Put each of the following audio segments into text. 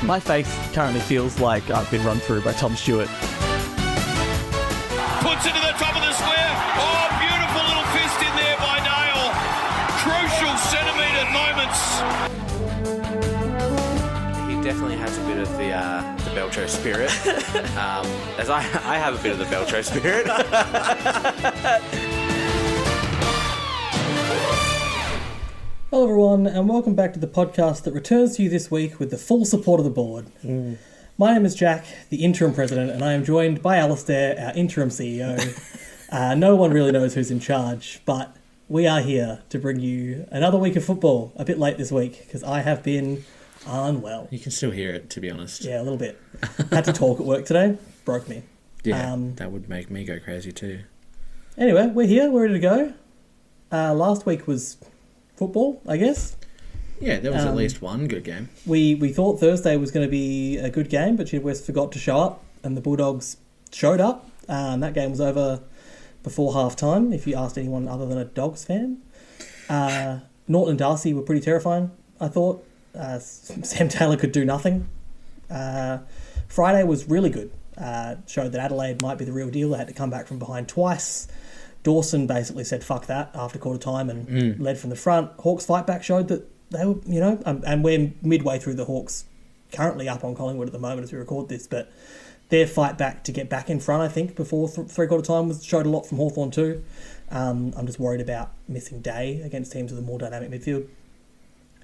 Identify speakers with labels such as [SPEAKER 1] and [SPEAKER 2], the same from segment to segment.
[SPEAKER 1] My face currently feels like I've been run through by Tom Stewart.
[SPEAKER 2] Puts it to the top of the square. Oh, beautiful little fist in there by Dale. Crucial centimetre moments.
[SPEAKER 3] He definitely has a bit of the Belcho spirit. As I have a bit of the Belcho spirit.
[SPEAKER 4] Hello everyone, and welcome back to the podcast that returns to you this week with the full support of the board. My name is Jack, the interim president, and I am joined by Alistair, our interim CEO. No one really knows who's in charge, but we are here to bring you another week of football, a bit late this week, because I have been unwell.
[SPEAKER 5] You can still hear it, to be honest.
[SPEAKER 4] Yeah, a little bit. Had to talk at work today, broke me.
[SPEAKER 5] Yeah, that would make me go crazy too.
[SPEAKER 4] Anyway, we're here, we're ready to go. Last week was football, I guess.
[SPEAKER 5] Yeah, there was at least one good game.
[SPEAKER 4] We thought Thursday was going to be a good game, but Chid West forgot to show up, and the Bulldogs showed up. That game was over before half-time, if you asked anyone other than a Dogs fan. Norton and Darcy were pretty terrifying, I thought. Sam Taylor could do nothing. Friday was really good. Showed that Adelaide might be the real deal. They had to come back from behind twice. Dawson basically said fuck that after quarter time and led from the front. Hawks fight back showed that they were, and we're midway through the Hawks, currently up on Collingwood at the moment as we record this, but their fight back to get back in front, I think, before three-quarter time showed a lot from Hawthorn too. I'm just worried about missing Day against teams with a more dynamic midfield.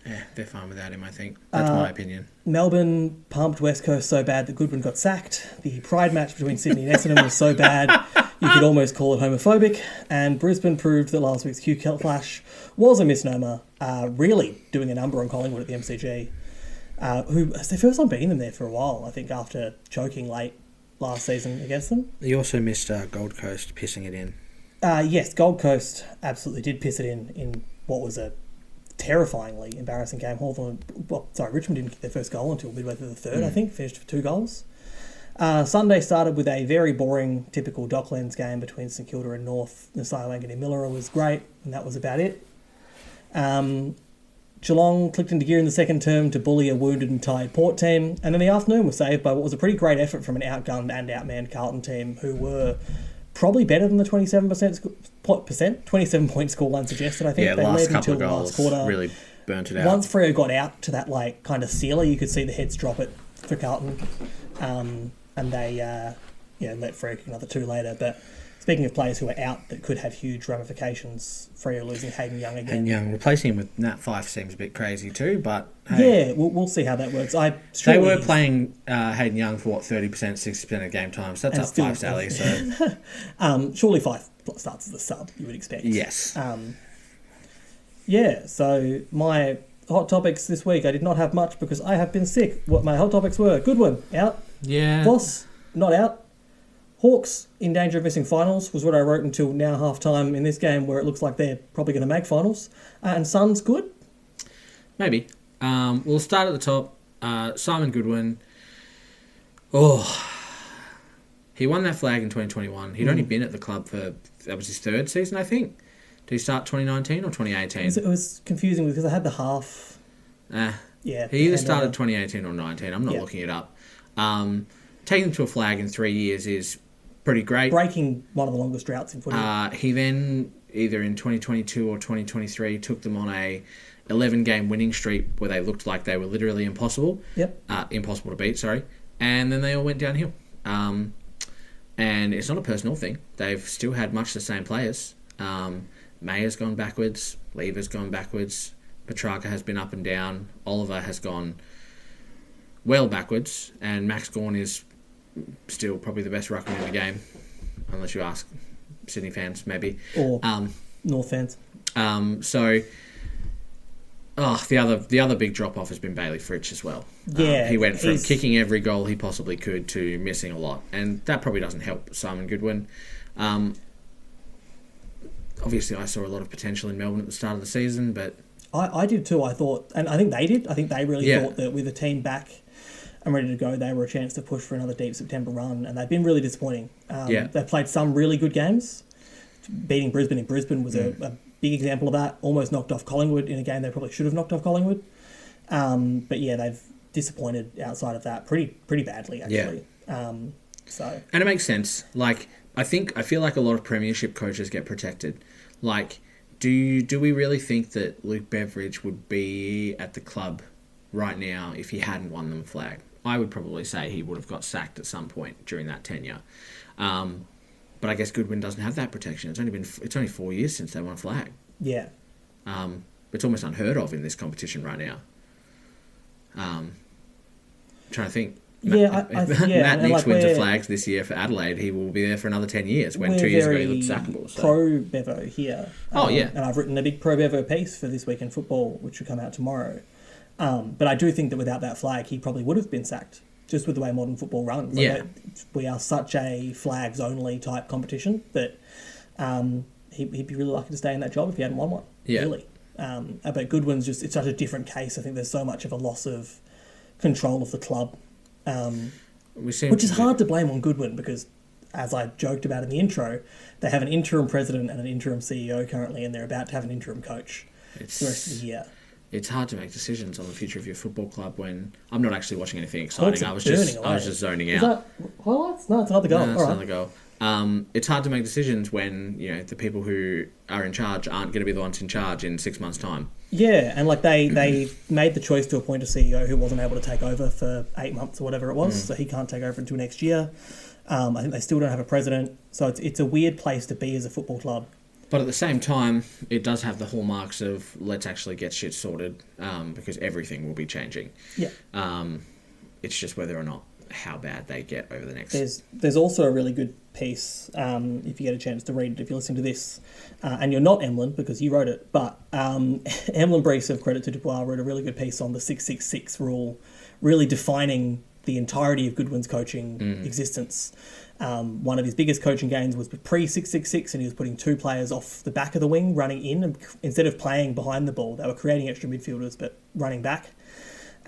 [SPEAKER 5] Yeah, they're fine without him, I think. That's my opinion.
[SPEAKER 4] Melbourne pumped West Coast so bad that Goodwin got sacked. The pride match between Sydney and Essendon was so bad you could almost call it homophobic. And Brisbane proved that last week's Q clash was a misnomer, really doing a number on Collingwood at the MCG, who it's their first time beating them there for a while, I think, after choking late last season against them.
[SPEAKER 5] You also missed Gold Coast pissing it in.
[SPEAKER 4] Yes, Gold Coast absolutely did piss it in what was a terrifyingly embarrassing game. Richmond didn't get their first goal until midway through the third, I think, finished for 2 goals. Sunday started with a very boring, typical Docklands game between St Kilda and North. Nasiah Wanganeen-Miller was great, and that was about it. Geelong clicked into gear in the second term to bully a wounded and tired Port team, and then the afternoon was saved by what was a pretty great effort from an outgunned and outmanned Carlton team, who were probably better than the 27-point scoreline suggested, I think.
[SPEAKER 5] Yeah,
[SPEAKER 4] they
[SPEAKER 5] last
[SPEAKER 4] led
[SPEAKER 5] couple
[SPEAKER 4] until
[SPEAKER 5] of
[SPEAKER 4] the
[SPEAKER 5] goals
[SPEAKER 4] last quarter.
[SPEAKER 5] really burnt it out.
[SPEAKER 4] Once Freo got out to that kind of sealer, you could see the heads drop it for Carlton, and they let Freo kick another 2 later. But speaking of players who are out that could have huge ramifications, Freo losing Hayden Young again.
[SPEAKER 5] Hayden Young, replacing him with Nat Fyfe seems a bit crazy too, but hey.
[SPEAKER 4] Yeah, we'll see how that works.
[SPEAKER 5] They were playing Hayden Young for 30%, 60% of game time, so that's up Fyfe's alley. So
[SPEAKER 4] surely Fyfe starts as a sub, you would expect.
[SPEAKER 5] Yes.
[SPEAKER 4] So my hot topics this week, I did not have much because I have been sick. What my hot topics were: Goodwin out,
[SPEAKER 5] yeah,
[SPEAKER 4] Voss not out, Hawks in danger of missing finals was what I wrote until now half time in this game where it looks like they're probably going to make finals, and Suns good.
[SPEAKER 5] Maybe. We'll start at the top. Simon Goodwin. He won that flag in 2021. He'd only been at the club that was his 3rd season, I think. Did he start 2019 or 2018?
[SPEAKER 4] It was confusing because I had the half.
[SPEAKER 5] Yeah. He either started 2018 or 19. I'm not looking it up. Taking him to a flag in 3 years is pretty great.
[SPEAKER 4] Breaking one of the longest droughts in footy.
[SPEAKER 5] He then, either in 2022 or 2023, took them on a 11-game winning streak where they looked like they were literally impossible.
[SPEAKER 4] Yep.
[SPEAKER 5] Impossible to beat, sorry. And then they all went downhill. And it's not a personal thing. They've still had much the same players. Mayer's gone backwards. Lever's gone backwards. Petrarca has been up and down. Oliver has gone well backwards. And Max Gawn is still probably the best ruckman in the game. Unless you ask Sydney fans, maybe.
[SPEAKER 4] Or North fans.
[SPEAKER 5] The other big drop-off has been Bailey Fritsch as well.
[SPEAKER 4] Yeah.
[SPEAKER 5] He went from kicking every goal he possibly could to missing a lot. And that probably doesn't help Simon Goodwin. Obviously, I saw a lot of potential in Melbourne at the start of the season, but
[SPEAKER 4] I did too. I thought, and I think they did. I think they really thought that with the team back and ready to go, they were a chance to push for another deep September run, and they've been really disappointing. They've played some really good games. Beating Brisbane in Brisbane was a big example of that. Almost knocked off Collingwood in a game they probably should have knocked off Collingwood. But yeah, they've disappointed outside of that pretty badly, actually. So
[SPEAKER 5] And it makes sense. Like, I feel like a lot of premiership coaches get protected. Like, do we really think that Luke Beveridge would be at the club right now if he hadn't won them a flag? I would probably say he would have got sacked at some point during that tenure. But I guess Goodwin doesn't have that protection. It's only 4 years since they won a flag.
[SPEAKER 4] yeah,
[SPEAKER 5] It's almost unheard of in this competition right now. I'm trying to think.
[SPEAKER 4] Yeah,
[SPEAKER 5] Matt
[SPEAKER 4] and
[SPEAKER 5] Nix
[SPEAKER 4] like
[SPEAKER 5] wins a
[SPEAKER 4] we're-
[SPEAKER 5] flag this year for Adelaide. He will be there for another 10 years. When
[SPEAKER 4] we're
[SPEAKER 5] 2 years ago he
[SPEAKER 4] very
[SPEAKER 5] looked sackable. So.
[SPEAKER 4] pro Bevo here.
[SPEAKER 5] Oh, yeah.
[SPEAKER 4] And I've written a big pro Bevo piece for This Week in Football, which will come out tomorrow. But I do think that without that flag, he probably would have been sacked, just with the way modern football runs. Like,
[SPEAKER 5] Yeah.
[SPEAKER 4] we are such a flags only type competition that he'd be really lucky to stay in that job if he hadn't won one.
[SPEAKER 5] Yeah.
[SPEAKER 4] Really. But Goodwin's it's such a different case. I think there's so much of a loss of control of the club. Which is hard to blame on Goodwin because, as I joked about in the intro, they have an interim president and an interim CEO currently, and they're about to have an interim coach the rest of the year.
[SPEAKER 5] It's hard to make decisions on the future of your football club when I'm not actually watching anything
[SPEAKER 4] Hawks
[SPEAKER 5] exciting.
[SPEAKER 4] are
[SPEAKER 5] I was
[SPEAKER 4] burning
[SPEAKER 5] just zoning
[SPEAKER 4] Is
[SPEAKER 5] out.
[SPEAKER 4] that highlights? No, it's another goal.
[SPEAKER 5] No, it's
[SPEAKER 4] All right.
[SPEAKER 5] another goal. It's hard to make decisions when the people who are in charge aren't going to be the ones in charge in 6 months' time.
[SPEAKER 4] Yeah, and like they made the choice to appoint a CEO who wasn't able to take over for 8 months or whatever it was, so he can't take over until next year. I think they still don't have a president, so it's a weird place to be as a football club.
[SPEAKER 5] But at the same time, it does have the hallmarks of let's actually get shit sorted because everything will be changing.
[SPEAKER 4] Yeah.
[SPEAKER 5] It's just whether or not how bad they get over the next...
[SPEAKER 4] There's also a really good piece, if you get a chance to read it, if you listen to this, and you're not Emlyn because you wrote it, but Emlyn Brees, of Credit to Dubois, wrote a really good piece on the 666 rule, really defining the entirety of Goodwin's coaching existence. One of his biggest coaching gains was pre-666, and he was putting two players off the back of the wing, running in, and instead of playing behind the ball, they were creating extra midfielders, but running back.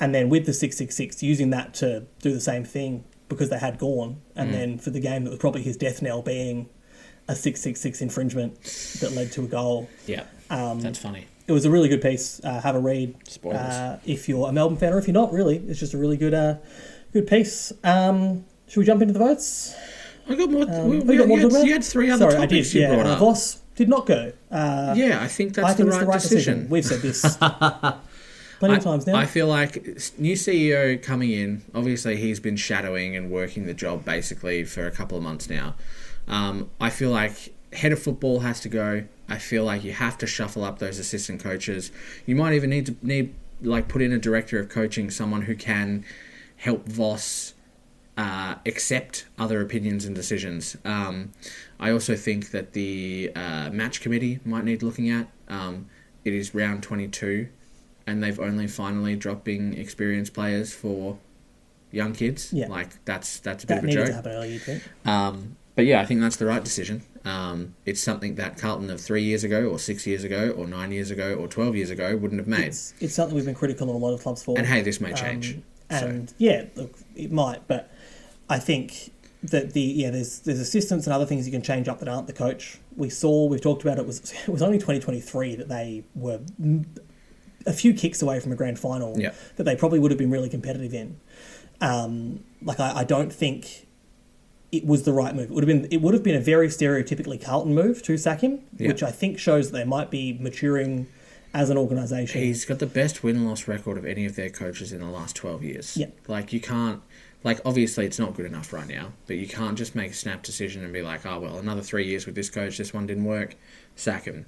[SPEAKER 4] And then with the 666, using that to do the same thing because they had gone. And then for the game that was probably his death knell being a 666 infringement that led to a goal.
[SPEAKER 5] Yeah, that's funny.
[SPEAKER 4] It was a really good piece. Have a read.
[SPEAKER 5] Spoilers.
[SPEAKER 4] If you're a Melbourne fan or if you're not, really. It's just a really good good piece. Should we jump into the votes?
[SPEAKER 5] I got more...
[SPEAKER 4] We got more to talk about?
[SPEAKER 5] You had three other
[SPEAKER 4] Sorry,
[SPEAKER 5] topics
[SPEAKER 4] I did,
[SPEAKER 5] you brought up.
[SPEAKER 4] Voss did not go.
[SPEAKER 5] Yeah, I think that's
[SPEAKER 4] I think
[SPEAKER 5] the
[SPEAKER 4] it's
[SPEAKER 5] right decision.
[SPEAKER 4] We've said this plenty of times now.
[SPEAKER 5] I feel like new CEO coming in, obviously he's been shadowing and working the job basically for a couple of months now. I feel like head of football has to go. I feel like you have to shuffle up those assistant coaches. You might even need put in a director of coaching, someone who can help Voss accept other opinions and decisions. I also think that the match committee might need looking at. It is round 22, and they've only finally dropping experienced players for young kids.
[SPEAKER 4] Yeah.
[SPEAKER 5] Like that's a bit
[SPEAKER 4] that
[SPEAKER 5] of a
[SPEAKER 4] needed
[SPEAKER 5] joke.
[SPEAKER 4] to happen earlier, you think?
[SPEAKER 5] But yeah, I think that's the right decision. It's something that Carlton of 3 years ago, or 6 years ago, or 9 years ago, or 12 years ago wouldn't have made.
[SPEAKER 4] It's something we've been critical of a lot of clubs for.
[SPEAKER 5] And hey, this may change.
[SPEAKER 4] And yeah, look, it might, but I think that there's assistants and other things you can change up that aren't the coach. We've talked about it was only 2023 that they were a few kicks away from a grand final that they probably would have been really competitive in. I don't think it was the right move. It would have been a very stereotypically Carlton move to sack him, which I think shows that they might be maturing as an organisation.
[SPEAKER 5] He's got the best win-loss record of any of their coaches in the last 12 years.
[SPEAKER 4] Yeah.
[SPEAKER 5] Like, you can't... Like, obviously, it's not good enough right now, but you can't just make a snap decision and be like, oh, well, another 3 years with this coach, this one didn't work, sack him.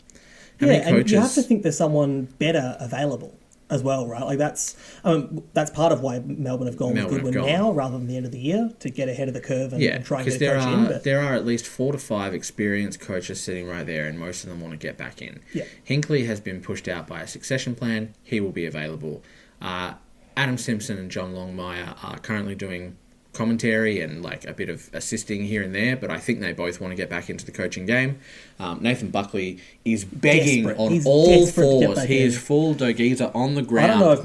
[SPEAKER 4] And you have to think there's someone better available as well, right? Like, that's part of why Melbourne have gone with Goodwin now rather than the end of the year to get ahead of the curve and try and get a coach in. But
[SPEAKER 5] there are at least 4 to 5 experienced coaches sitting right there, and most of them want to get back in.
[SPEAKER 4] Yeah.
[SPEAKER 5] Hinckley has been pushed out by a succession plan. He will be available. Adam Simpson and John Longmire are currently doing commentary and like a bit of assisting here and there, but I think they both want to get back into the coaching game. Nathan Buckley is begging on all fours. He is full Dogeezer on the ground.
[SPEAKER 4] I don't know if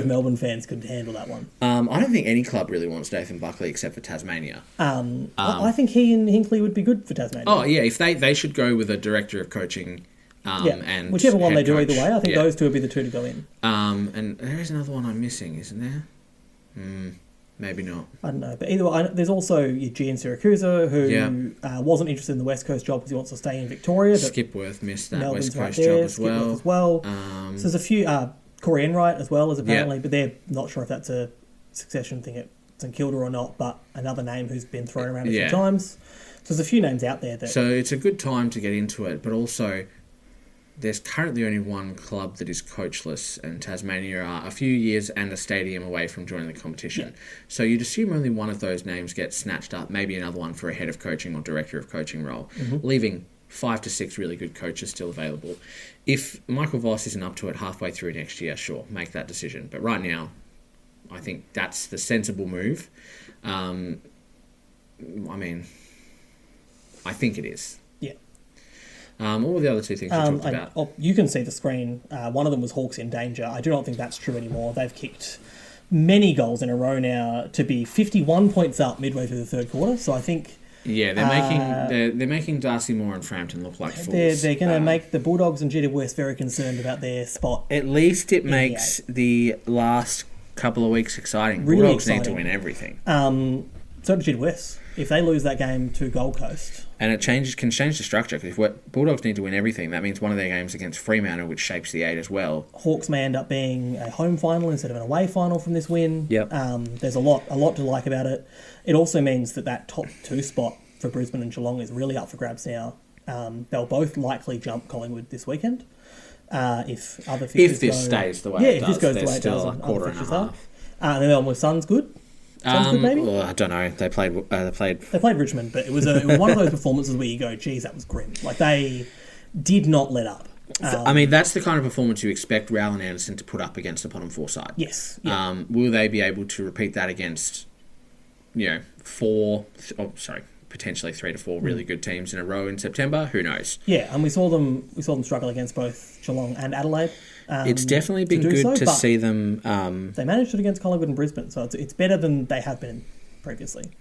[SPEAKER 4] Melbourne fans could handle that one.
[SPEAKER 5] I don't think any club really wants Nathan Buckley except for Tasmania.
[SPEAKER 4] I think he and Hinckley would be good for Tasmania.
[SPEAKER 5] Oh yeah, if they should go with a director of coaching And
[SPEAKER 4] whichever one they
[SPEAKER 5] head
[SPEAKER 4] do either
[SPEAKER 5] coach.
[SPEAKER 4] way, I think
[SPEAKER 5] Yeah.
[SPEAKER 4] those two would be the two to go in.
[SPEAKER 5] And there is another one I'm missing, isn't there? Maybe not.
[SPEAKER 4] I don't know, but either way, there's also your Gian Siracusa, who wasn't interested in the West Coast job because he wants to stay in Victoria. But
[SPEAKER 5] Skipworth missed that
[SPEAKER 4] Melbourne's
[SPEAKER 5] West
[SPEAKER 4] right
[SPEAKER 5] Coast
[SPEAKER 4] there,
[SPEAKER 5] job as
[SPEAKER 4] Skipworth
[SPEAKER 5] well.
[SPEAKER 4] as well. So there's a few. Corey Enright as well as apparently, but they're not sure if that's a succession thing at St Kilda or not. But another name who's been thrown around a few times. So there's a few names out there that.
[SPEAKER 5] So it's a good time to get into it, but also there's currently only one club that is coachless, and Tasmania are a few years and a stadium away from joining the competition.
[SPEAKER 4] Yeah.
[SPEAKER 5] So you'd assume only one of those names gets snatched up, maybe another one for a head of coaching or director of coaching role, leaving 5 to 6 really good coaches still available. If Michael Voss isn't up to it halfway through next year, sure, make that decision. But right now, I think that's the sensible move. I think it is.
[SPEAKER 4] Yeah.
[SPEAKER 5] What were the other two things you talked about?
[SPEAKER 4] You can see the screen. One of them was Hawks in danger. I do not think that's true anymore. They've kicked many goals in a row now to be 51 points up midway through the third quarter. So I think
[SPEAKER 5] Yeah, they're making Darcy Moore and Frampton look like fools.
[SPEAKER 4] they're going to make the Bulldogs and GWS very concerned about their spot.
[SPEAKER 5] At least it makes the last couple of weeks exciting.
[SPEAKER 4] Really
[SPEAKER 5] Bulldogs
[SPEAKER 4] exciting.
[SPEAKER 5] need to win everything.
[SPEAKER 4] So did GWS. If they lose that game to Gold Coast,
[SPEAKER 5] And it can change the structure, because if Bulldogs need to win everything, that means one of their games against Fremantle, which shapes the 8 as well.
[SPEAKER 4] Hawks may end up being a home final instead of an away final from this win.
[SPEAKER 5] Yep.
[SPEAKER 4] There's a lot to like about it. It also means that top 2 spot for Brisbane and Geelong is really up for grabs now. They'll both likely jump Collingwood this weekend. If other fixtures
[SPEAKER 5] If this stays the way it
[SPEAKER 4] if
[SPEAKER 5] does,
[SPEAKER 4] this goes the
[SPEAKER 5] there's
[SPEAKER 4] way it
[SPEAKER 5] still
[SPEAKER 4] does,
[SPEAKER 5] a
[SPEAKER 4] and
[SPEAKER 5] quarter
[SPEAKER 4] other
[SPEAKER 5] and a
[SPEAKER 4] fixtures are.
[SPEAKER 5] half.
[SPEAKER 4] And then on with Suns good. Suns good maybe.
[SPEAKER 5] Well, I don't know. They played.
[SPEAKER 4] They played Richmond, but it was one of those performances where you go, geez, that was grim. Like, they did not let up.
[SPEAKER 5] That's the kind of performance you expect Rowell and Anderson to put up against a bottom 4 side.
[SPEAKER 4] Yes. Yeah.
[SPEAKER 5] Will they be able to repeat that against, potentially 3 to 4 really good teams in a row in September? Who knows?
[SPEAKER 4] Yeah, and we saw them struggle against both Geelong and Adelaide.
[SPEAKER 5] It's definitely been good to see them.
[SPEAKER 4] They managed it against Collingwood and Brisbane, so it's better than they have been previously.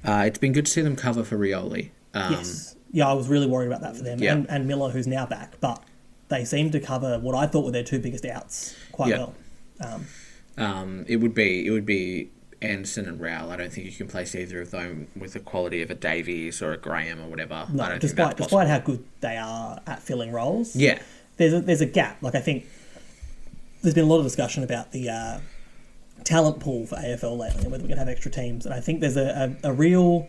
[SPEAKER 5] It's been good to see them cover for Rioli.
[SPEAKER 4] Yes. Yeah, I was really worried about that for them.
[SPEAKER 5] Yeah.
[SPEAKER 4] And Miller, who's now back, but they seemed to cover what I thought were their 2 biggest outs quite well.
[SPEAKER 5] It would be Anderson and Rowell. I don't think you can place either of them with the quality of a Davies or a Graham or whatever.
[SPEAKER 4] No,
[SPEAKER 5] I don't think that's
[SPEAKER 4] despite how good they are at filling roles.
[SPEAKER 5] Yeah.
[SPEAKER 4] There's a gap. Like, I think there's been a lot of discussion about the talent pool for AFL lately and whether we can have extra teams. And I think there's a real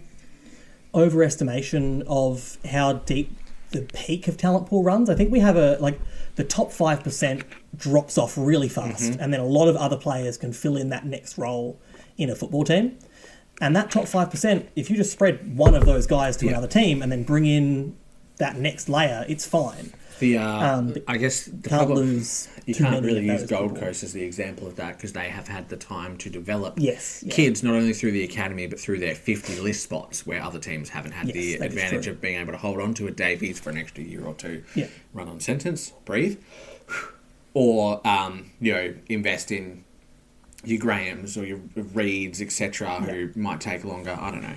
[SPEAKER 4] overestimation of how deep the peak of talent pool runs. I think we have the top 5% drops off really fast, and then a lot of other players can fill in that next role in a football team. And that top 5%, if you just spread one of those guys to another team and then bring in that next layer, it's fine.
[SPEAKER 5] I guess the
[SPEAKER 4] Can't
[SPEAKER 5] problem,
[SPEAKER 4] lose
[SPEAKER 5] you
[SPEAKER 4] too
[SPEAKER 5] can't
[SPEAKER 4] many
[SPEAKER 5] really
[SPEAKER 4] of
[SPEAKER 5] use
[SPEAKER 4] those
[SPEAKER 5] Gold
[SPEAKER 4] people.
[SPEAKER 5] Coast as the example of that, because they have had the time to develop
[SPEAKER 4] Yes,
[SPEAKER 5] kids, not only through the academy but through their 50 list spots, where other teams haven't had
[SPEAKER 4] Yes,
[SPEAKER 5] the
[SPEAKER 4] that is
[SPEAKER 5] advantage
[SPEAKER 4] true.
[SPEAKER 5] of being able to hold on to a Davies for an extra year or 2,
[SPEAKER 4] Yeah.
[SPEAKER 5] run on sentence, breathe, or invest in your Grahams or your Reeds, etc., who might take longer. I don't know.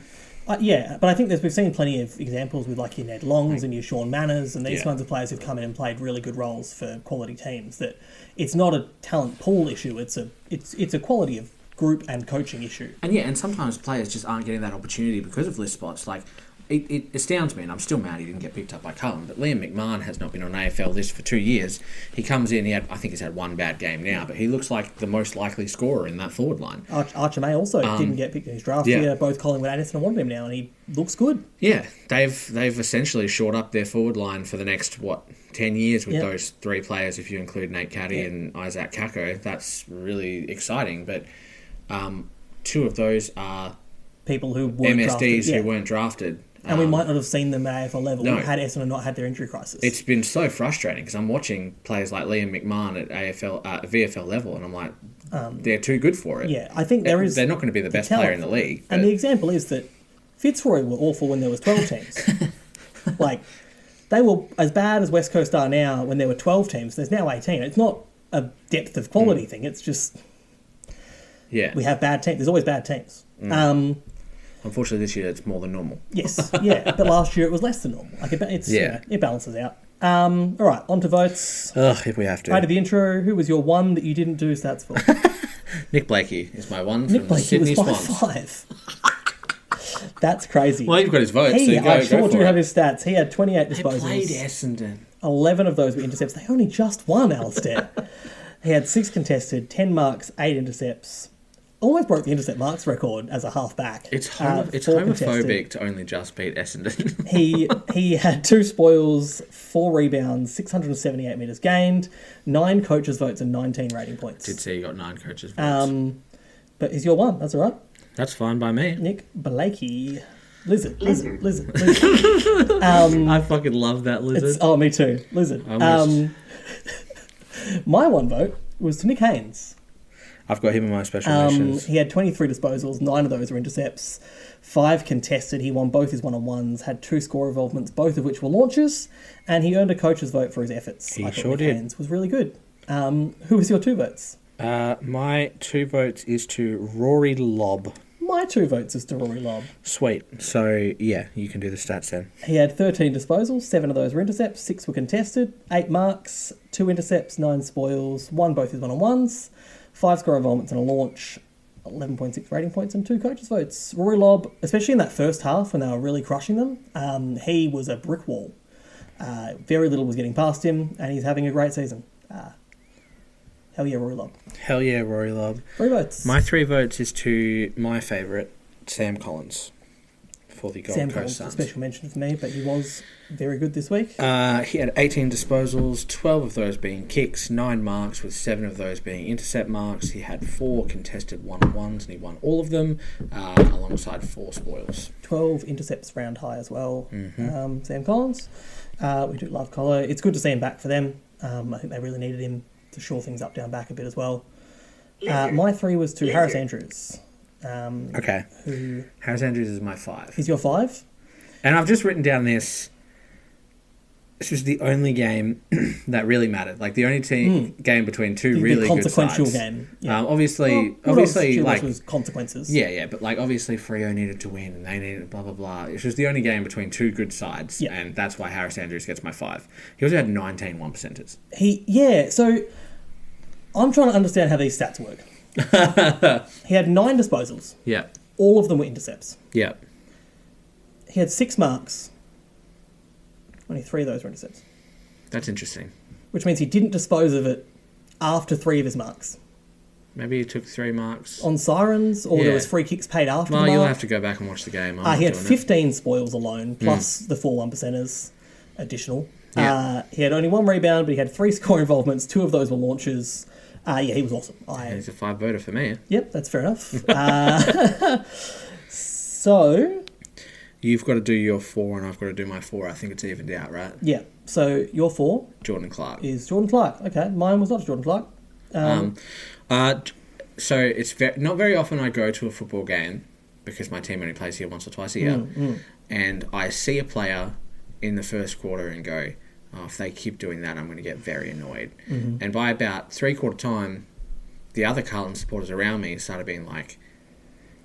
[SPEAKER 4] But I think we've seen plenty of examples with like your Ned Longs and your Sean Manners and these kinds of players who've come in and played really good roles for quality teams. That it's not a talent pool issue; it's a quality of group and coaching issue.
[SPEAKER 5] And sometimes players just aren't getting that opportunity because of list spots. Like, it astounds me, and I'm still mad he didn't get picked up by Cullen, but Liam McMahon has not been on AFL list for 2 years. He comes in, I think he's had one bad game now, but he looks like the most likely scorer in that forward line.
[SPEAKER 4] Archer May also didn't get picked in his draft year. Both Collingwood and Anderson wanted him now, and he looks good.
[SPEAKER 5] Yeah, they've essentially shored up their forward line for the next, 10 years with those 3 players, if you include Nate Caddy and Isaac Kako. That's really exciting, but 2 of those are
[SPEAKER 4] People who weren't
[SPEAKER 5] MSDs
[SPEAKER 4] drafted,
[SPEAKER 5] who weren't drafted.
[SPEAKER 4] And we might not have seen them at AFL level had Essendon not had their injury crisis.
[SPEAKER 5] It's been so frustrating because I'm watching players like Liam McMahon at VFL level, and I'm like, they're too good for it.
[SPEAKER 4] Yeah, I think there is.
[SPEAKER 5] They're not going to be the best player in the league.
[SPEAKER 4] And the example is that Fitzroy were awful when there was 12 teams. Like, they were as bad as West Coast are now when there were 12 teams. There's now 18. It's not a depth of quality thing. It's just we have bad teams. There's always bad teams.
[SPEAKER 5] Unfortunately, this year it's more than normal.
[SPEAKER 4] Yes, but last year it was less than normal. Like it balances out. All right, on to votes.
[SPEAKER 5] Ugh, if we have
[SPEAKER 4] Right
[SPEAKER 5] to.
[SPEAKER 4] at the intro, who was your one that you didn't do stats for?
[SPEAKER 5] Nick Blakey is my one
[SPEAKER 4] Nick
[SPEAKER 5] from the
[SPEAKER 4] Blakey was
[SPEAKER 5] Sydney
[SPEAKER 4] by
[SPEAKER 5] Swans.
[SPEAKER 4] 5. That's crazy.
[SPEAKER 5] Well, you've got his votes, so
[SPEAKER 4] He,
[SPEAKER 5] you go,
[SPEAKER 4] I
[SPEAKER 5] go
[SPEAKER 4] sure
[SPEAKER 5] for
[SPEAKER 4] do
[SPEAKER 5] it.
[SPEAKER 4] have his stats. He had 28
[SPEAKER 5] They played
[SPEAKER 4] disposals.
[SPEAKER 5] Essendon.
[SPEAKER 4] 11 of those were intercepts. They only just won, Alistair. He had 6 contested, 10 marks, 8 intercepts. Almost broke the intercept marks record as a half-back.
[SPEAKER 5] It's
[SPEAKER 4] 4
[SPEAKER 5] homophobic
[SPEAKER 4] contested.
[SPEAKER 5] to only just beat Essendon.
[SPEAKER 4] He had 2 spoils, 4 rebounds, 678 metres gained, 9 coaches' votes and 19 rating points.
[SPEAKER 5] Did see you got 9 coaches' votes.
[SPEAKER 4] But he's your one, that's all right.
[SPEAKER 5] That's fine by me.
[SPEAKER 4] Nick Blakey. Lizard.
[SPEAKER 5] I fucking love that lizard.
[SPEAKER 4] Oh, me too. Lizard.
[SPEAKER 5] Almost.
[SPEAKER 4] My one vote was to Nick Haynes.
[SPEAKER 5] I've got him in my special mentions.
[SPEAKER 4] He had 23 disposals, 9 of those were intercepts, 5 contested. He won both his one-on-ones, had 2 score involvements, both of which were launches, and he earned a coach's vote for his efforts.
[SPEAKER 5] He
[SPEAKER 4] I thought
[SPEAKER 5] sure
[SPEAKER 4] Nick
[SPEAKER 5] did.
[SPEAKER 4] Haynes was really good. Who was your 2 votes?
[SPEAKER 5] My 2 votes is to Rory Lobb.
[SPEAKER 4] My 2 votes is to Rory Lobb.
[SPEAKER 5] Sweet. So, yeah, you can do the stats then.
[SPEAKER 4] He had 13 disposals, 7 of those were intercepts, 6 were contested, 8 marks, 2 intercepts, 9 spoils, won both his one-on-ones, 5 score involvements and a launch, 11.6 rating points and 2 coaches' votes. Rory Lobb, especially in that first half when they were really crushing them, he was a brick wall. Very little was getting past him, and he's having a great season. Hell yeah, Rory Lobb.
[SPEAKER 5] Hell yeah, Rory Lobb.
[SPEAKER 4] 3 votes.
[SPEAKER 5] My 3 votes is to my favourite, Sam Collins, for the Gold
[SPEAKER 4] Sam
[SPEAKER 5] Coast
[SPEAKER 4] Collins, a
[SPEAKER 5] Suns.
[SPEAKER 4] special mention for me, but he was very good this week.
[SPEAKER 5] He had 18 disposals, 12 of those being kicks, 9 marks, with 7 of those being intercept marks. He had 4 contested one-on-ones, and he won all of them, alongside 4 spoils.
[SPEAKER 4] 12 intercepts round high as well.
[SPEAKER 5] Mm-hmm.
[SPEAKER 4] Sam Collins. We do love Colo. It's good to see him back for them. I think they really needed him to shore things up down back a bit as well. My 3 was to Harris Andrews.
[SPEAKER 5] Okay.
[SPEAKER 4] Who
[SPEAKER 5] Harris Andrews is my 5.
[SPEAKER 4] is your 5?
[SPEAKER 5] And I've just written down this. This was the only game that really mattered. Like the only game between 2 really
[SPEAKER 4] the consequential
[SPEAKER 5] good sides.
[SPEAKER 4] game. Yeah.
[SPEAKER 5] Obviously,
[SPEAKER 4] like was consequences.
[SPEAKER 5] yeah, but like obviously Freo needed to win and they needed blah blah blah. It was the only game between 2 good sides,
[SPEAKER 4] Yeah.
[SPEAKER 5] and that's why Harris Andrews gets my 5. He also had 19 1%ers.
[SPEAKER 4] So I'm trying to understand how these stats work. He had 9 disposals.
[SPEAKER 5] Yeah,
[SPEAKER 4] All of them were intercepts.
[SPEAKER 5] yeah.
[SPEAKER 4] He had 6 marks. Only 3 of those were intercepts,
[SPEAKER 5] That's interesting.
[SPEAKER 4] which means he didn't dispose of it after 3 of his marks.
[SPEAKER 5] Maybe he took 3 marks.
[SPEAKER 4] On sirens, or
[SPEAKER 5] Yeah.
[SPEAKER 4] there was free kicks paid after
[SPEAKER 5] Well,
[SPEAKER 4] the
[SPEAKER 5] you'll
[SPEAKER 4] mark.
[SPEAKER 5] have to go back and watch the game. I'm not
[SPEAKER 4] He had
[SPEAKER 5] doing it.
[SPEAKER 4] 15 spoils alone, plus the 4 1%ers additional.
[SPEAKER 5] Yeah.
[SPEAKER 4] He had only 1 rebound, but he had 3 score involvements. 2 of those were launches. He was awesome.
[SPEAKER 5] He's a 5 voter for me.
[SPEAKER 4] Yep, that's fair enough. So,
[SPEAKER 5] You've got to do your 4 and I've got to do my 4. I think it's evened out, right?
[SPEAKER 4] yeah. So, your 4
[SPEAKER 5] Jordan Clark.
[SPEAKER 4] is Jordan Clark. Okay, mine was not Jordan Clark.
[SPEAKER 5] So it's not very often I go to a football game because my team only plays here once or twice a year, and I see a player in the first quarter and go, oh, if they keep doing that, I'm going to get very annoyed. And by about 3/4 time, the other Carlton supporters around me started being like,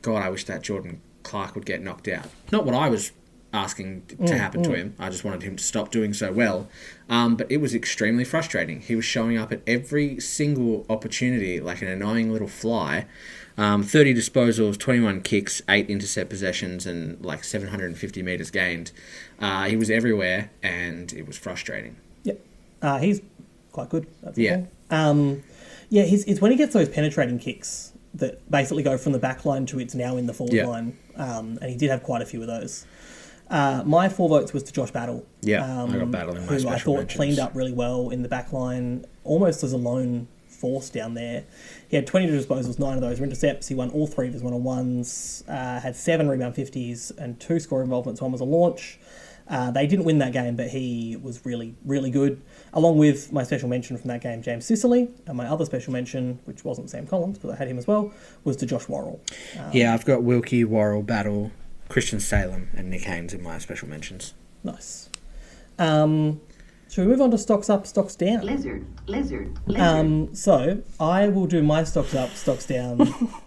[SPEAKER 5] God, I wish that Jordan Clark would get knocked out. Not what I was asking to happen to him. I just wanted him to stop doing so well. But it was extremely frustrating. He was showing up at every single opportunity like an annoying little fly. 30 disposals, 21 kicks, 8 intercept possessions, and like 750 metres gained. He was everywhere, and it was frustrating.
[SPEAKER 4] Yep. He's quite good. That's
[SPEAKER 5] Yeah.
[SPEAKER 4] It's when he gets those penetrating kicks that basically go from the back line to it's now in the forward
[SPEAKER 5] Yeah.
[SPEAKER 4] line. And he did have quite a few of those. My 4 votes was to Josh Battle.
[SPEAKER 5] Yeah, I got Battle in my
[SPEAKER 4] who
[SPEAKER 5] special
[SPEAKER 4] I thought
[SPEAKER 5] mentions.
[SPEAKER 4] cleaned up really well in the back line, almost as a lone force down there. He had 22 disposals, 9 of those were intercepts. He won all 3 of his one-on-ones, had 7 rebound 50s and 2 score involvements. 1 was a launch. They didn't win that game, but he was really, really good. Along with my special mention from that game, James Sicily, and my other special mention, which wasn't Sam Collins, because I had him as well, was to Josh Worrell.
[SPEAKER 5] Yeah, I've got Wilkie, Worrell, Battle, Christian Salem, and Nick Haynes in my special mentions.
[SPEAKER 4] Nice. Shall we move on to stocks up, stocks down?
[SPEAKER 6] Lizard.
[SPEAKER 4] So I will do my stocks up, stocks down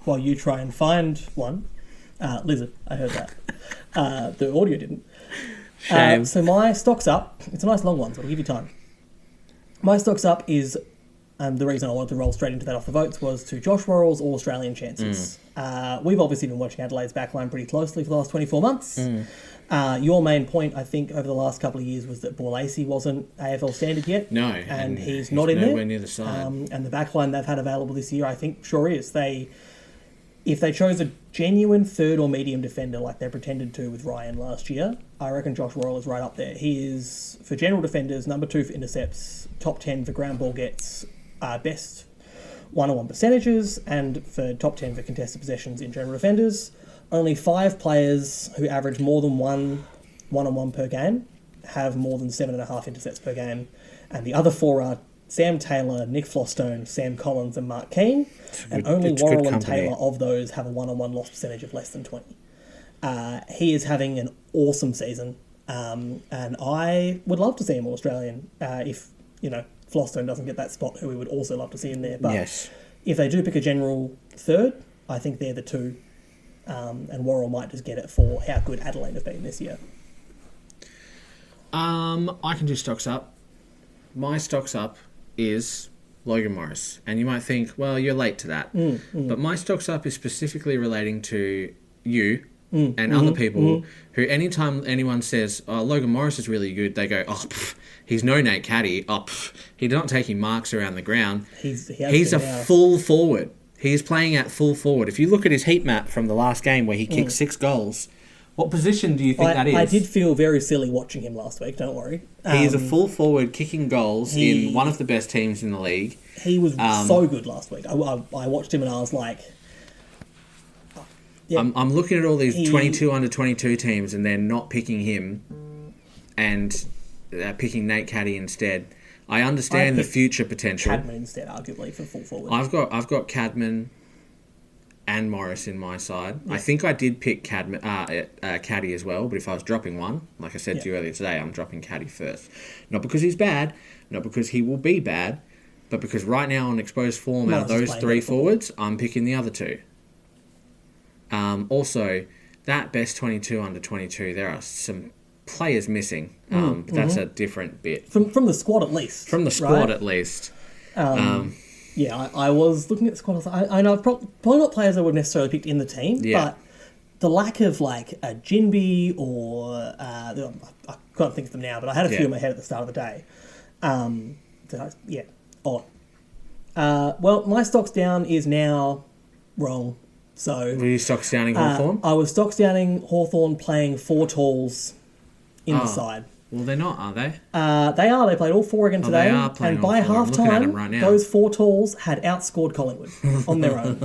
[SPEAKER 4] while you try and find one. Lizard, I heard that. The audio didn't.
[SPEAKER 5] Shame.
[SPEAKER 4] So my stocks up. It's a nice long one, so I'll give you time. My stocks up is the reason I wanted to roll straight into that off the votes was to Josh Worrell's All-Australian chances. We've obviously been watching Adelaide's backline pretty closely for the last 24 months. Your main point, I think, over the last couple of years was that Borlacey wasn't AFL standard yet.
[SPEAKER 5] No.
[SPEAKER 4] And he's not in there.
[SPEAKER 5] Nowhere near the side.
[SPEAKER 4] And the backline they've had available this year, I think, sure is. If they chose a genuine third or medium defender like they pretended to with Ryan last year, I reckon Josh Worrell is right up there. He is, for general defenders, number 2 for intercepts, top 10 for ground ball gets, best one-on-one percentages, and for top 10 for contested possessions in general defenders. Only 5 players who average more than one-on-one per game have more than 7.5 intercepts per game, and the other 4 are Sam Taylor, Nick Flostone, Sam Collins, and Mark Keane, and only Worrell and Taylor of those have a one-on-one loss percentage of less than 20. He is having an awesome season, and I would love to see him All-Australian if, Flostone doesn't get that spot, who we would also love to see in there. But
[SPEAKER 5] Yes.
[SPEAKER 4] if they do pick a general third, I think they're the 2, and Worrell might just get it for how good Adelaide have been this year.
[SPEAKER 5] I can do stocks up. My stocks up is Logan Morris. And you might think, well, you're late to that. But my stocks up is specifically relating to you and other people who anytime anyone says, oh, Logan Morris is really good, they go, oh, he's no Nate Caddy. Oh, he's not taking marks around the ground. He's a full forward. He's playing at full forward. If you look at his heat map from the last game where he kicked 6 goals, what position do you think that is?
[SPEAKER 4] I did feel very silly watching him last week, don't worry.
[SPEAKER 5] He is a full forward kicking goals in one of the best teams in the league.
[SPEAKER 4] He was so good last week. I watched him and I was like...
[SPEAKER 5] I'm looking at all these 22 under 22 teams and they're not picking him and picking Nate Caddy instead. I understand the future potential.
[SPEAKER 4] Cadman instead, arguably, for full forward.
[SPEAKER 5] I've got Cadman and Morris in my side. I think I did pick Caddy as well, but if I was dropping one, like I said to you earlier today, I'm dropping Caddy first. Not because he's bad, not because he will be bad, but because right now on exposed form, out of those 3 forwards, I'm picking the other 2. Also, that best 22 under 22, there are some players missing, but that's a different bit.
[SPEAKER 4] From the squad at least.
[SPEAKER 5] From the squad at least.
[SPEAKER 4] Yeah, I was looking at the squad. I know probably not players I would necessarily picked in the team, but the lack of like a Jinby or I can't think of them now, but I had a few in my head at the start of the day. Odd. Well, my stocks down is now wrong. So
[SPEAKER 5] were you stocks downing Hawthorn?
[SPEAKER 4] I was stocks downing Hawthorn playing 4 talls in the side.
[SPEAKER 5] Well, they're not, are they?
[SPEAKER 4] They are. They played all 4 again today.
[SPEAKER 5] They are playing
[SPEAKER 4] and by
[SPEAKER 5] all 4.
[SPEAKER 4] half time,
[SPEAKER 5] right
[SPEAKER 4] those 4 talls had outscored Collingwood on their own.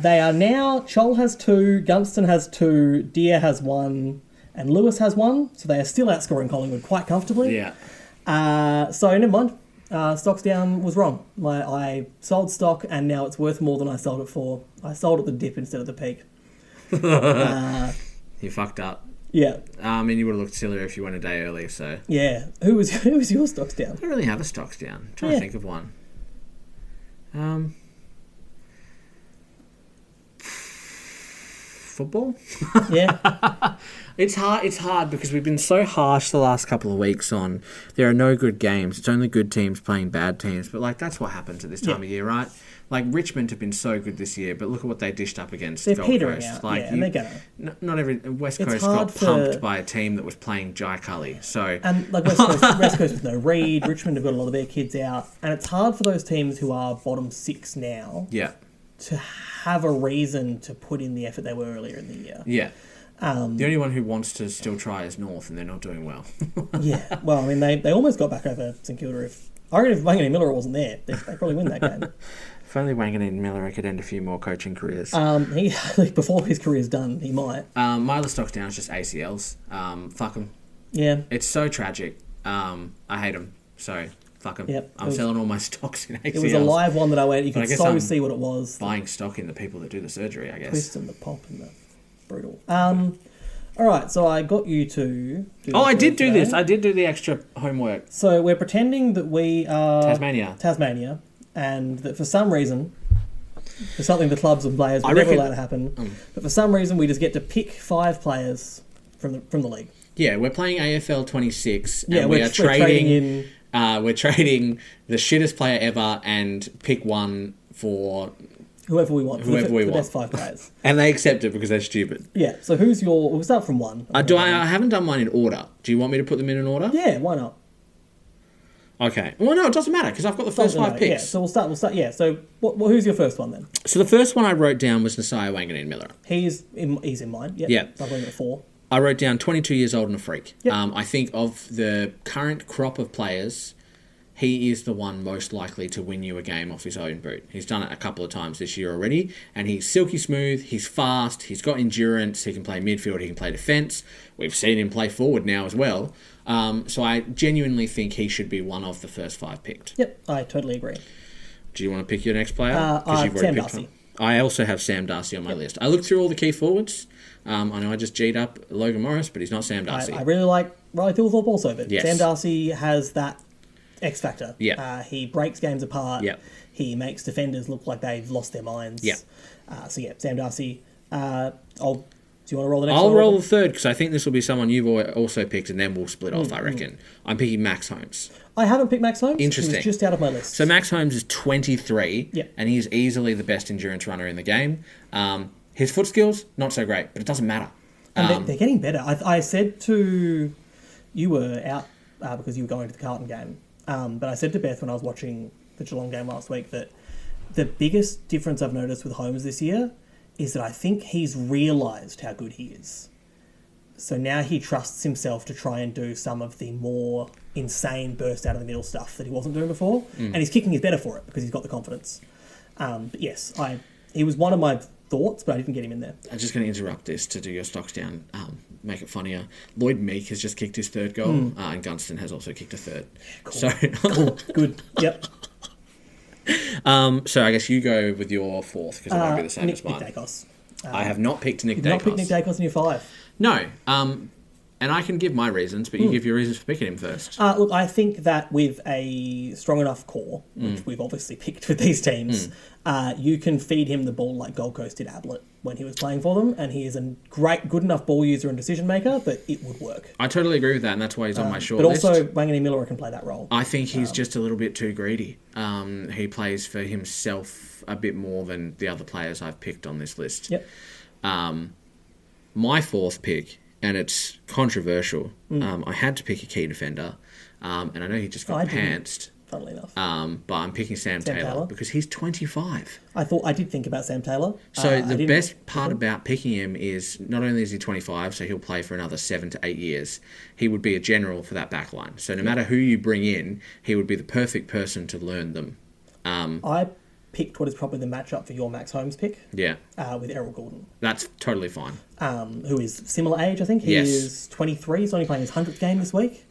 [SPEAKER 4] They are now... Chol has 2, Gunston has 2, Deer has 1, and Lewis has 1. So they are still outscoring Collingwood quite comfortably.
[SPEAKER 5] Yeah.
[SPEAKER 4] So never mind. Stocks down was wrong. I sold stock and now it's worth more than I sold it for. I sold at the dip instead of the peak.
[SPEAKER 5] You fucked up.
[SPEAKER 4] Yeah.
[SPEAKER 5] I mean, you would have looked sillier if you went a day early, so...
[SPEAKER 4] Yeah. Who was your stocks down?
[SPEAKER 5] I don't really have a stocks down. I'm trying to think of one. Football?
[SPEAKER 4] Yeah.
[SPEAKER 5] It's hard because we've been so harsh the last couple of weeks on there are no good games. It's only good teams playing bad teams. But, that's what happens at this time of year, right? Richmond have been so good this year, but look at what they dished up against
[SPEAKER 4] They're
[SPEAKER 5] Gold
[SPEAKER 4] petering
[SPEAKER 5] Coast.
[SPEAKER 4] out, and they're going.
[SPEAKER 5] Not every... West Coast got pumped by a team that was playing Jai Cully, so...
[SPEAKER 4] And, West Coast with no Reid, Richmond have got a lot of their kids out, and it's hard for those teams who are bottom 6 now to have a reason to put in the effort they were earlier in the year.
[SPEAKER 5] Yeah. The only one who wants to still try is North, and they're not doing well.
[SPEAKER 4] Yeah, well, I mean, they almost got back over St Kilda. I reckon if Wanganeen Miller wasn't there, they'd probably win that game.
[SPEAKER 5] If only Wanganeen Miller could end a few more coaching careers.
[SPEAKER 4] Before his career's done, he might.
[SPEAKER 5] My other stocks down is just ACLs. Fuck them.
[SPEAKER 4] Yeah.
[SPEAKER 5] It's so tragic. I hate them. So, fuck them.
[SPEAKER 4] Yep.
[SPEAKER 5] I'm selling all my stocks in ACLs.
[SPEAKER 4] It was a live one that I went, you could see what it was.
[SPEAKER 5] Buying stock in the people that do the surgery, I guess.
[SPEAKER 4] Twist and the pop and the brutal. All right, so I got you to...
[SPEAKER 5] I did do this. I did do the extra homework.
[SPEAKER 4] So we're pretending that we are...
[SPEAKER 5] Tasmania.
[SPEAKER 4] And that for some reason, for something the clubs and players would never allow to happen, but for some reason we just get to pick 5 players from the league.
[SPEAKER 5] Yeah, we're playing AFL 26,
[SPEAKER 4] Yeah,
[SPEAKER 5] and we
[SPEAKER 4] we're
[SPEAKER 5] are
[SPEAKER 4] trading in
[SPEAKER 5] we're trading the shittest player ever and pick one for...
[SPEAKER 4] whoever we want.
[SPEAKER 5] Whoever we
[SPEAKER 4] the
[SPEAKER 5] want.
[SPEAKER 4] best 5 players.
[SPEAKER 5] And they accept it because they're stupid.
[SPEAKER 4] Yeah, so who's your... We'll start from 1.
[SPEAKER 5] I haven't done mine in order. Do you want me to put them in order?
[SPEAKER 4] Yeah, why not?
[SPEAKER 5] Okay. Well, no, it doesn't matter because I've got the first
[SPEAKER 4] Doesn't
[SPEAKER 5] 5
[SPEAKER 4] matter.
[SPEAKER 5] picks.
[SPEAKER 4] Yeah, so we'll start. Yeah, so who's your first one then?
[SPEAKER 5] So the first one I wrote down was Nasiah Wanganeen-Miller.
[SPEAKER 4] He's in mine. Yep.
[SPEAKER 5] Yeah.
[SPEAKER 4] So I've got him at 4.
[SPEAKER 5] I wrote down 22 years old and a freak.
[SPEAKER 4] Yep.
[SPEAKER 5] I think of the current crop of players, he is the one most likely to win you a game off his own boot. He's done it a couple of times this year already, and he's silky smooth, he's fast, he's got endurance, he can play midfield, he can play defence. We've seen him play forward now as well. So I genuinely think he should be one of the first 5 picked.
[SPEAKER 4] Yep, I totally agree.
[SPEAKER 5] Do you want to pick your next player?
[SPEAKER 4] Sam
[SPEAKER 5] picked
[SPEAKER 4] Darcy.
[SPEAKER 5] one. I also have Sam Darcy on my list. I looked through all the key forwards. I know I just G'd up Logan Morris, but he's not Sam Darcy.
[SPEAKER 4] I really like Riley Thilthorpe also, but
[SPEAKER 5] Yes.
[SPEAKER 4] Sam Darcy has that X factor.
[SPEAKER 5] Yeah.
[SPEAKER 4] He breaks games apart.
[SPEAKER 5] Yeah.
[SPEAKER 4] He makes defenders look like they've lost their minds.
[SPEAKER 5] Yeah.
[SPEAKER 4] So yeah, Sam Darcy. Do you want to roll the next
[SPEAKER 5] I'll
[SPEAKER 4] one?
[SPEAKER 5] roll the third because I think this will be someone you've also picked, and then we'll split off, I reckon. I'm picking Max Holmes.
[SPEAKER 4] I haven't picked Max Holmes.
[SPEAKER 5] Interesting.
[SPEAKER 4] He was just out of my list.
[SPEAKER 5] So Max Holmes is 23,
[SPEAKER 4] Yeah.
[SPEAKER 5] and he's easily the best endurance runner in the game. His foot skills, not so great, but it doesn't matter.
[SPEAKER 4] And they're getting better. I said to... You were out because you were going to the Carlton game. But I said to Beth when I was watching the Geelong game last week that the biggest difference I've noticed with Holmes this year is that I think he's realised how good he is. So now he trusts himself to try and do some of the more insane burst out of the middle stuff that he wasn't doing before. And he's kicking his better for it because he's got the confidence. But yes, he was one of my thoughts, but I didn't get him in there.
[SPEAKER 5] I'm just going to interrupt this to do your stocks down, make it funnier. Lloyd Meek has just kicked his 3rd goal, and Gunston has also kicked a 3rd.
[SPEAKER 4] Cool.
[SPEAKER 5] So,
[SPEAKER 4] Cool. Good. Yep.
[SPEAKER 5] so I guess you go with your 4th because it won't be the same
[SPEAKER 4] Nick
[SPEAKER 5] as mine.
[SPEAKER 4] Dacos.
[SPEAKER 5] I have not picked Nick
[SPEAKER 4] You did not pick
[SPEAKER 5] Dacos.
[SPEAKER 4] Nick Dacos in your 5.
[SPEAKER 5] No, and I can give my reasons, but you give your reasons for picking him first.
[SPEAKER 4] Look, I think that with a strong enough core, which we've obviously picked with these teams, you can feed him the ball like Gold Coast did Ablett when he was playing for them, and he is a good enough ball user and decision maker that it would work.
[SPEAKER 5] I totally agree with that, and that's why he's on my short
[SPEAKER 4] But
[SPEAKER 5] list.
[SPEAKER 4] also, Wanganeen-Miller can play that role.
[SPEAKER 5] I think he's just a little bit too greedy. He plays for himself a bit more than the other players I've picked on this list.
[SPEAKER 4] Yep.
[SPEAKER 5] My 4th pick, and it's controversial, I had to pick a key defender, and I know he just got
[SPEAKER 4] I didn't.
[SPEAKER 5] pantsed,
[SPEAKER 4] Funnily enough,
[SPEAKER 5] but I'm picking Sam Taylor because he's 25.
[SPEAKER 4] I did think about Sam Taylor.
[SPEAKER 5] So
[SPEAKER 4] I
[SPEAKER 5] the
[SPEAKER 4] didn't
[SPEAKER 5] best
[SPEAKER 4] pick
[SPEAKER 5] part
[SPEAKER 4] him.
[SPEAKER 5] about picking him is not only is he 25, so he'll play for another 7 to 8 years, he would be a general for that back line. So no matter who you bring in, he would be the perfect person to learn them.
[SPEAKER 4] I picked what is probably the matchup for your Max Holmes pick
[SPEAKER 5] Yeah,
[SPEAKER 4] with Errol Goulden,
[SPEAKER 5] that's totally fine.
[SPEAKER 4] who is similar age, I think. He
[SPEAKER 5] Yes.
[SPEAKER 4] is 23. He's only playing his 100th game this week.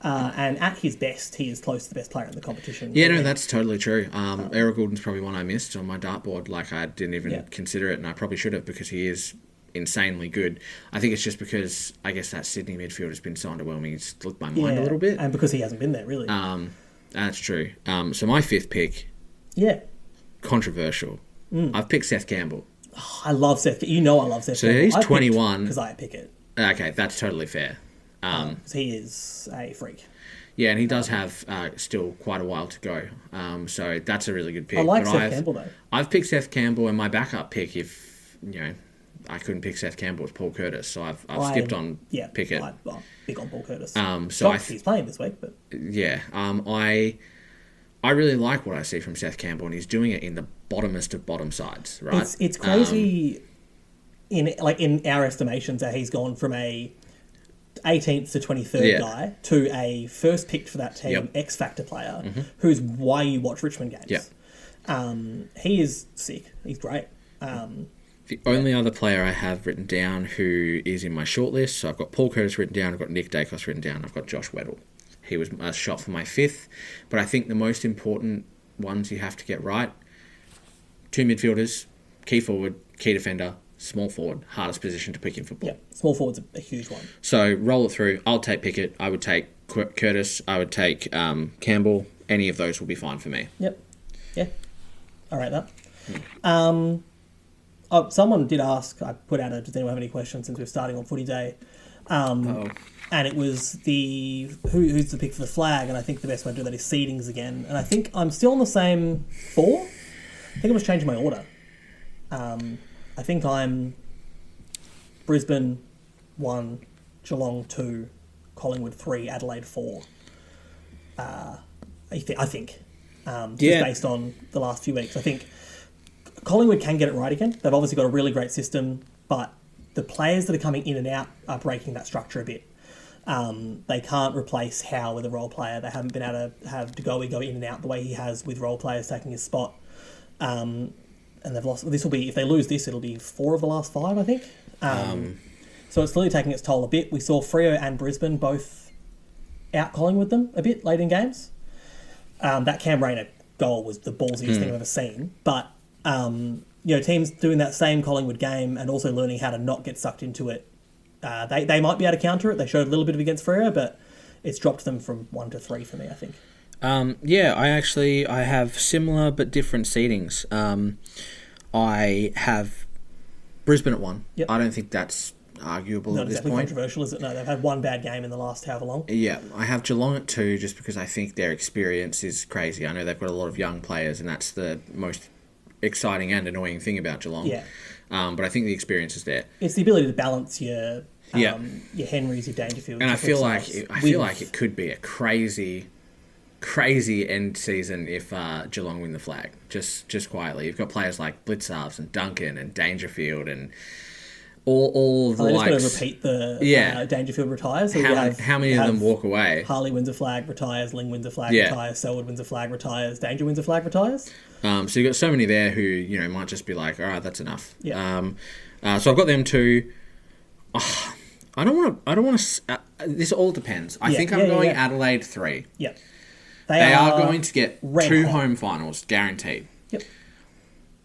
[SPEAKER 4] And at his best, he is close to the best player in the competition.
[SPEAKER 5] Yeah, no, that's totally true. Eric Goulden's probably one I missed on my dartboard. Like, I didn't even
[SPEAKER 4] Yeah.
[SPEAKER 5] consider it, and I probably should have because he is insanely good. I think it's just because I guess that Sydney midfield has been so underwhelming. It's slipped my mind a little bit.
[SPEAKER 4] And because he hasn't been there, really.
[SPEAKER 5] That's true. So my 5th pick,
[SPEAKER 4] Yeah.
[SPEAKER 5] controversial. I've picked Seth Campbell.
[SPEAKER 4] I love Seth. You know I love Seth.
[SPEAKER 5] So he's 21.
[SPEAKER 4] Because I pick it.
[SPEAKER 5] Okay, that's totally fair.
[SPEAKER 4] 'Cause he is a freak.
[SPEAKER 5] Yeah, and he does have still quite a while to go. So that's a really good pick.
[SPEAKER 4] I like
[SPEAKER 5] But
[SPEAKER 4] Seth Campbell, though.
[SPEAKER 5] I've picked Seth Campbell, and my backup pick, if I couldn't pick Seth Campbell, was Paul Curtis. So I've skipped on Pickett.
[SPEAKER 4] I'm big on Paul Curtis.
[SPEAKER 5] So
[SPEAKER 4] he's playing this week, but
[SPEAKER 5] yeah, I really like what I see from Seth Campbell, and he's doing it in the bottomest of bottom sides, right?
[SPEAKER 4] it's crazy in our estimations that he's gone from a 18th to 23rd guy to a first picked for that team X Factor player who's why you watch Richmond games.
[SPEAKER 5] Yeah.
[SPEAKER 4] He is sick. He's great.
[SPEAKER 5] The only other player I have written down who is in my shortlist, so I've got Paul Curtis written down, I've got Nick Dacos written down, I've got Josh Weddle. He was a shot for my 5th, but I think the most important ones you have to get right, 2 midfielders, key forward, key defender, small forward, hardest position to pick in football.
[SPEAKER 4] Yeah, small forward's a huge one.
[SPEAKER 5] So roll it through. I'll take Pickett. I would take Curtis. I would take Campbell. Any of those will be fine for me.
[SPEAKER 4] Yep. Yeah. I rate that. Someone did ask, I put out does anyone have any questions since we're starting on footy day? And it was who's the pick for the flag, and I think the best way to do that is seedings again. And I think I'm still on the same 4. I think I was changing my order. I think I'm Brisbane 1, Geelong 2, Collingwood 3, Adelaide 4. I think. Just based on the last few weeks. I think Collingwood can get it right again. They've obviously got a really great system, but the players that are coming in and out are breaking that structure a bit. They can't replace Howe with a role player. They haven't been able to have DeGoey go in and out the way he has with role players taking his spot. And they've lost. This will be, if they lose this, it'll be 4 of the last 5, I think. So it's slowly taking its toll a bit. We saw Freo and Brisbane both out Collingwood them a bit late in games. That Cam Rayner goal was the ballsiest thing I've ever seen. But teams doing that same Collingwood game and also learning how to not get sucked into it. They might be able to counter it. They showed a little bit of against Freo, but it's dropped them from 1 to 3 for me, I think.
[SPEAKER 5] I have similar but different seedings. I have Brisbane at 1.
[SPEAKER 4] Yep.
[SPEAKER 5] I don't think that's arguable
[SPEAKER 4] Not
[SPEAKER 5] at this
[SPEAKER 4] exactly
[SPEAKER 5] point.
[SPEAKER 4] controversial, is it? No, they've had one bad game in the last however long.
[SPEAKER 5] Yeah, I have Geelong at 2 just because I think their experience is crazy. I know they've got a lot of young players, and that's the most exciting and annoying thing about Geelong.
[SPEAKER 4] Yeah.
[SPEAKER 5] But I think the experience is there.
[SPEAKER 4] It's the ability to balance your Henrys, your Dangerfields.
[SPEAKER 5] And I feel like
[SPEAKER 4] with-
[SPEAKER 5] it could be a crazy end season if Geelong win the flag. Just quietly. You've got players like Blitzarves and Duncan and Dangerfield and all of the
[SPEAKER 4] They're just
[SPEAKER 5] likes.
[SPEAKER 4] going to repeat the Dangerfield retires. So
[SPEAKER 5] How many of them walk away?
[SPEAKER 4] Harley wins a flag, retires. Ling wins a flag,
[SPEAKER 5] Yeah.
[SPEAKER 4] retires. Selwood wins a flag, retires. Danger wins a flag, retires.
[SPEAKER 5] So you've got so many there who might just be like, all right, that's enough.
[SPEAKER 4] Yeah.
[SPEAKER 5] So I've got them 2. I don't want to. This all depends. I think I'm going Adelaide 3.
[SPEAKER 4] Yeah.
[SPEAKER 5] They are going to get
[SPEAKER 4] red
[SPEAKER 5] 2
[SPEAKER 4] hot.
[SPEAKER 5] home finals, guaranteed.
[SPEAKER 4] Yep.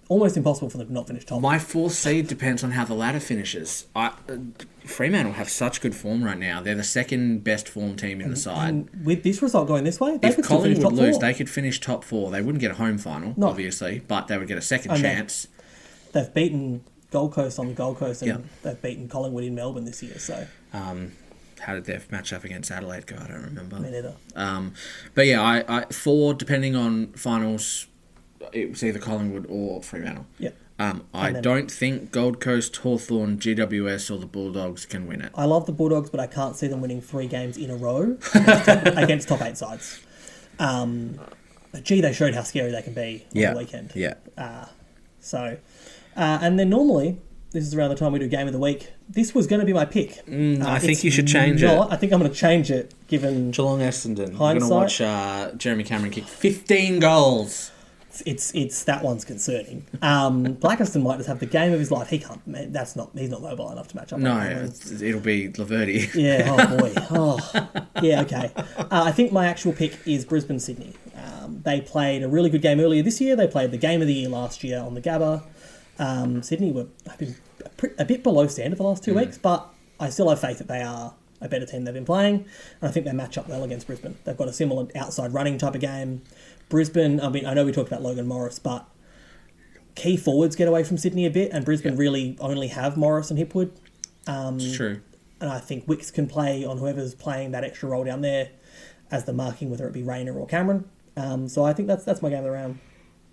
[SPEAKER 4] Almost impossible for them to not finish top.
[SPEAKER 5] My 4th seed depends on how the ladder finishes. Fremantle have such good form right now. They're the second best form team in the side.
[SPEAKER 4] And with this result going this way, they
[SPEAKER 5] If
[SPEAKER 4] could still finish
[SPEAKER 5] Collingwood
[SPEAKER 4] top
[SPEAKER 5] lose,
[SPEAKER 4] 4.
[SPEAKER 5] they could finish top 4. They wouldn't get a home final,
[SPEAKER 4] No.
[SPEAKER 5] obviously, but they would get a second
[SPEAKER 4] And
[SPEAKER 5] chance.
[SPEAKER 4] They've beaten Gold Coast on the Gold Coast, and
[SPEAKER 5] Yeah.
[SPEAKER 4] they've beaten Collingwood in Melbourne this year. So,
[SPEAKER 5] How did their match up against Adelaide go? I don't remember.
[SPEAKER 4] me neither.
[SPEAKER 5] But yeah, I 4, depending on finals, it was either Collingwood or Fremantle.
[SPEAKER 4] Yep.
[SPEAKER 5] I
[SPEAKER 4] then-
[SPEAKER 5] don't think Gold Coast, Hawthorn, GWS or the Bulldogs can win it.
[SPEAKER 4] I love the Bulldogs, but I can't see them winning 3 games in a row against top 8 sides. But gee, they showed how scary they can be on the weekend.
[SPEAKER 5] Yeah.
[SPEAKER 4] And then normally, this is around the time we do Game of the Week. This was going to be my pick.
[SPEAKER 5] I think
[SPEAKER 4] it's
[SPEAKER 5] you should change it.
[SPEAKER 4] I think I'm going to change it, given
[SPEAKER 5] Geelong Essendon. You're
[SPEAKER 4] Hindsight.
[SPEAKER 5] going to watch Jeremy Cameron kick 15 goals.
[SPEAKER 4] it's that one's concerning. Blackerston might just have the game of his life. He can't. Man, he's not mobile enough to match up.
[SPEAKER 5] No,
[SPEAKER 4] with him.
[SPEAKER 5] it'll be Laverty.
[SPEAKER 4] Yeah, oh boy. Oh, yeah, okay. I think my actual pick is Brisbane-Sydney. They played a really good game earlier this year. They played the game of the year last year on the Gabba. Sydney have been a bit below standard the last 2 weeks, but I still have faith that they are a better team they've been playing, and I think they match up well against Brisbane. They've got a similar outside running type of game. Brisbane, I mean, I know we talked about Logan Morris, but key forwards get away from Sydney a bit, and Brisbane really only have Morris and Hipwood.
[SPEAKER 5] It's true.
[SPEAKER 4] And I think Wicks can play on whoever's playing that extra role down there as the marking, whether it be Rayner or Cameron. So I think that's my game of the round.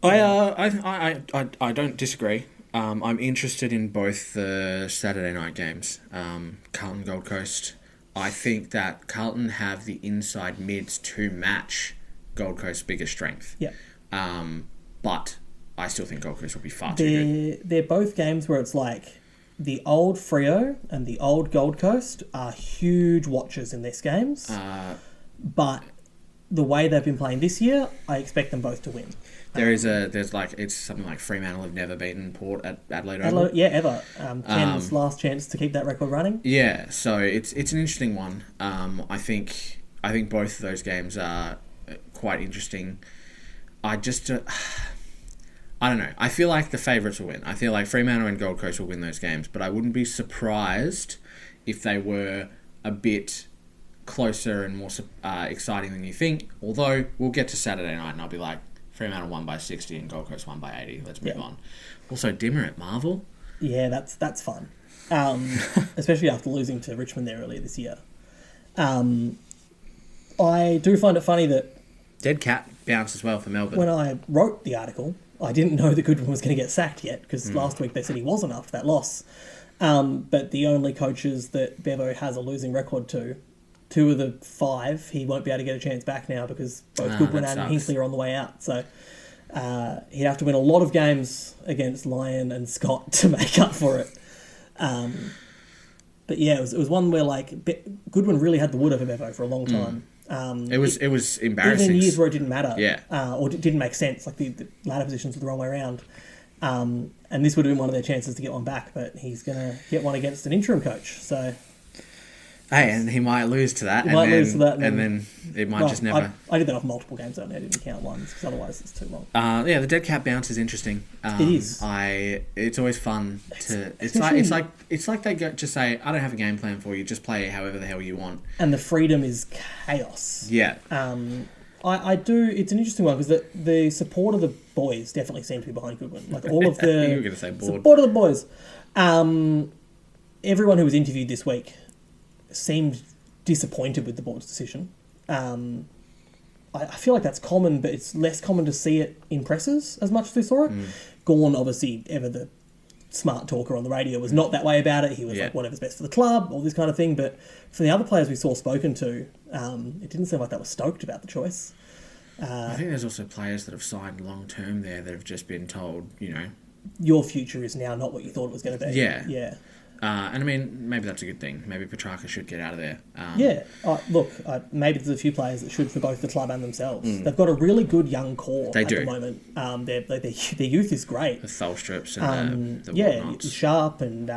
[SPEAKER 5] I don't disagree. I'm interested in both the Saturday night games. Carlton Gold Coast. I think that Carlton have the inside mids to match Gold Coast's biggest strength.
[SPEAKER 4] Yeah.
[SPEAKER 5] But I still think Gold Coast will be far too good.
[SPEAKER 4] They're both games where it's like the old Freo and the old Gold Coast are huge watchers in these games. But the way they've been playing this year, I expect them both to win.
[SPEAKER 5] It's something like Fremantle have never beaten Port at Adelaide Oval.
[SPEAKER 4] Yeah, ever. Ken's last chance to keep that record running.
[SPEAKER 5] Yeah, so it's an interesting one. I think both of those games are quite interesting. I don't know. I feel like the favourites will win. I feel like Fremantle and Gold Coast will win those games, but I wouldn't be surprised if they were a bit closer and more exciting than you think. Although we'll get to Saturday night and I'll be like, Fremantle won by 60 and Gold Coast won by 80. Let's move on. Also, Dimmer at Marvel.
[SPEAKER 4] Yeah, that's fun. Especially after losing to Richmond there earlier this year. I do find it funny that
[SPEAKER 5] Dead cat bounce as well for Melbourne.
[SPEAKER 4] when I wrote the article, I didn't know that Goodwin was going to get sacked yet, because last week they said he wasn't after that loss. But the only coaches that Bevo has a losing record to, 2 of the 5, he won't be able to get a chance back now because both Goodwin
[SPEAKER 5] that
[SPEAKER 4] and
[SPEAKER 5] sucks.
[SPEAKER 4] Hinkley are on the way out. So he'd have to win a lot of games against Lyon and Scott to make up for it. But yeah, it was one where like Goodwin really had the wood over Bevo for a long time.
[SPEAKER 5] It was embarrassing.
[SPEAKER 4] Even in years where it didn't matter,
[SPEAKER 5] Yeah.
[SPEAKER 4] or it didn't make sense, like the ladder positions were the wrong way around. And this would have been one of their chances to get one back, but he's going to get one against an interim coach. So
[SPEAKER 5] Hey, and he might lose to that.
[SPEAKER 4] He might lose to that,
[SPEAKER 5] and then it might
[SPEAKER 4] well,
[SPEAKER 5] just never.
[SPEAKER 4] I did that off multiple games, though, and I didn't count ones because otherwise it's too long.
[SPEAKER 5] Yeah, the dead cat bounce is interesting.
[SPEAKER 4] It is.
[SPEAKER 5] It's always fun to.
[SPEAKER 4] Especially-
[SPEAKER 5] It's like they just say, I don't have a game plan for you. Just play however the hell you want.
[SPEAKER 4] And the freedom is chaos.
[SPEAKER 5] Yeah.
[SPEAKER 4] I do. It's an interesting one because the support of the boys definitely seem to be behind Goodwin. Like all of the
[SPEAKER 5] You were gonna say bored.
[SPEAKER 4] support of the boys. Everyone who was interviewed this week seemed disappointed with the board's decision. I feel like that's common, but it's less common to see it in presses as much as we saw it. Gorn, obviously, ever the smart talker on the radio, was not that way about it. He was like, whatever's best for the club, all this kind of thing. But for the other players we saw spoken to, it didn't seem like they were stoked about the choice.
[SPEAKER 5] I think there's also players that have signed long term there that have just been told,
[SPEAKER 4] Your future is now not what you thought it was going to be.
[SPEAKER 5] Yeah.
[SPEAKER 4] Yeah.
[SPEAKER 5] and I mean, maybe that's a good thing. Maybe Petrarca should get out of there.
[SPEAKER 4] Yeah, look, maybe there's a few players that should for both the club and themselves. They've got a really good young core
[SPEAKER 5] They
[SPEAKER 4] at
[SPEAKER 5] do.
[SPEAKER 4] the moment. Their youth is great.
[SPEAKER 5] The Tholstrips and the
[SPEAKER 4] Yeah,
[SPEAKER 5] whatnots.
[SPEAKER 4] Sharp and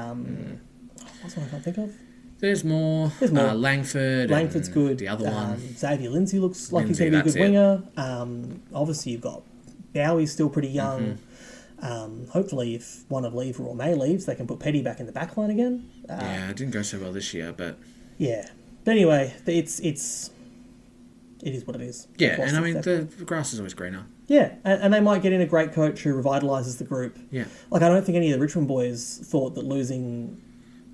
[SPEAKER 4] what's one I can't think of?
[SPEAKER 5] There's more.
[SPEAKER 4] There's more.
[SPEAKER 5] Langford.
[SPEAKER 4] Langford's
[SPEAKER 5] and
[SPEAKER 4] good.
[SPEAKER 5] The other one.
[SPEAKER 4] Xavier Lindsay looks like
[SPEAKER 5] Lindsay,
[SPEAKER 4] he's going to be a good
[SPEAKER 5] that's it.
[SPEAKER 4] winger. Obviously, you've got Bowie's still pretty young. Hopefully, if one of Lever or May leaves, they can put Petty back in the back line again.
[SPEAKER 5] Yeah, it didn't go so well this year, but
[SPEAKER 4] Yeah. But anyway, it is what it is.
[SPEAKER 5] yeah,
[SPEAKER 4] Across
[SPEAKER 5] and I
[SPEAKER 4] the
[SPEAKER 5] mean
[SPEAKER 4] step.
[SPEAKER 5] the grass is always greener.
[SPEAKER 4] Yeah, and they might get in a great coach who revitalises the group.
[SPEAKER 5] Yeah.
[SPEAKER 4] Like, I don't think any of the Richmond boys thought that losing...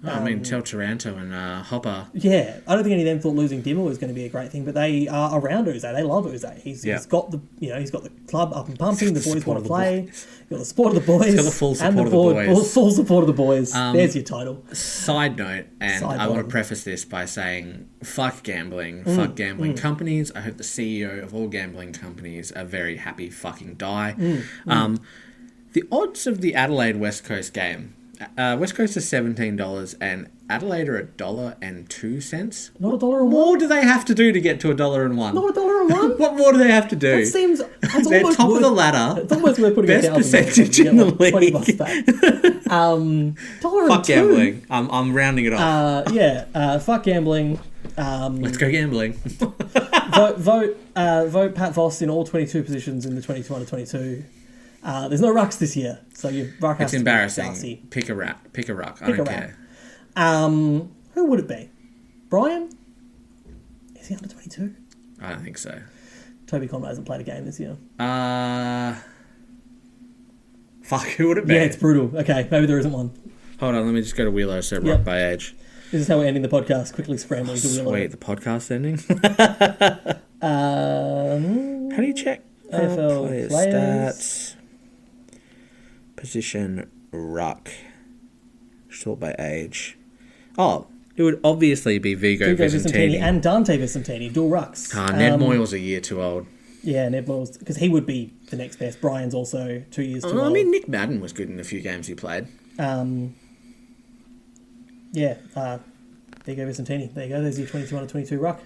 [SPEAKER 5] I mean, tell Taranto and Hopper.
[SPEAKER 4] Yeah, I don't think any of them thought losing Dimmer was going to be a great thing, but they are around Uze. They love Uze. He's got the he's got the club up and pumping. The boys want to play. He's got the support of the boys.
[SPEAKER 5] He's got the full support
[SPEAKER 4] and
[SPEAKER 5] of the boys.
[SPEAKER 4] Full support of the boys. There's your title.
[SPEAKER 5] Side note, and
[SPEAKER 4] Side
[SPEAKER 5] I want
[SPEAKER 4] note.
[SPEAKER 5] to preface this by saying, fuck gambling. Fuck gambling companies. I hope the CEO of all gambling companies are very happy fucking die. The odds of the Adelaide West Coast game. West Coast is $17 and Adelaide are $1.02.
[SPEAKER 4] Not $1.01.
[SPEAKER 5] More do they have to do to get to $1.01?
[SPEAKER 4] Not $1.01.
[SPEAKER 5] What more do they have to do?
[SPEAKER 4] That seems... That's
[SPEAKER 5] They're
[SPEAKER 4] almost
[SPEAKER 5] top
[SPEAKER 4] worth,
[SPEAKER 5] of the ladder.
[SPEAKER 4] It's almost worth putting
[SPEAKER 5] Best
[SPEAKER 4] $1,000
[SPEAKER 5] percentage
[SPEAKER 4] to get
[SPEAKER 5] in the
[SPEAKER 4] like $20
[SPEAKER 5] league.
[SPEAKER 4] back. $1.02.
[SPEAKER 5] Fuck gambling. I'm rounding it off.
[SPEAKER 4] Fuck gambling.
[SPEAKER 5] Let's go gambling.
[SPEAKER 4] Vote Pat Voss in all 22 positions in the 22-22. There's no rucks this year, so your ruck has
[SPEAKER 5] It's
[SPEAKER 4] to be
[SPEAKER 5] embarrassing.
[SPEAKER 4] Darcy.
[SPEAKER 5] Pick a ruck. I
[SPEAKER 4] Pick a
[SPEAKER 5] don't
[SPEAKER 4] ruck.
[SPEAKER 5] care.
[SPEAKER 4] Who would it be? Brian? Is he under 22?
[SPEAKER 5] I don't think so.
[SPEAKER 4] Toby Conway hasn't played a game this year.
[SPEAKER 5] Fuck, who would it be?
[SPEAKER 4] Yeah, it's brutal. Okay, maybe there isn't one.
[SPEAKER 5] Hold on, let me just go to Wheelo, so
[SPEAKER 4] Yep.
[SPEAKER 5] rock by age.
[SPEAKER 4] This is how we're ending the podcast, quickly scrambling to Willow.
[SPEAKER 5] Sweet, the podcast ending.
[SPEAKER 4] Um,
[SPEAKER 5] How do you check?
[SPEAKER 4] AFL
[SPEAKER 5] Player
[SPEAKER 4] players.
[SPEAKER 5] stats. Position ruck. Sort by age. Oh, it would obviously be Vigo
[SPEAKER 4] Hugo Vicentini
[SPEAKER 5] Vicentini.
[SPEAKER 4] and Dante Vicentini, dual rucks.
[SPEAKER 5] Ned Moyle's a year too old.
[SPEAKER 4] Yeah, Ned Moyles, because he would be the next best. Brian's also 2 years too
[SPEAKER 5] I
[SPEAKER 4] old.
[SPEAKER 5] mean, Nick Madden was good in a few games he played.
[SPEAKER 4] Vigo Vicentini. There you go. There's your 22-22 ruck.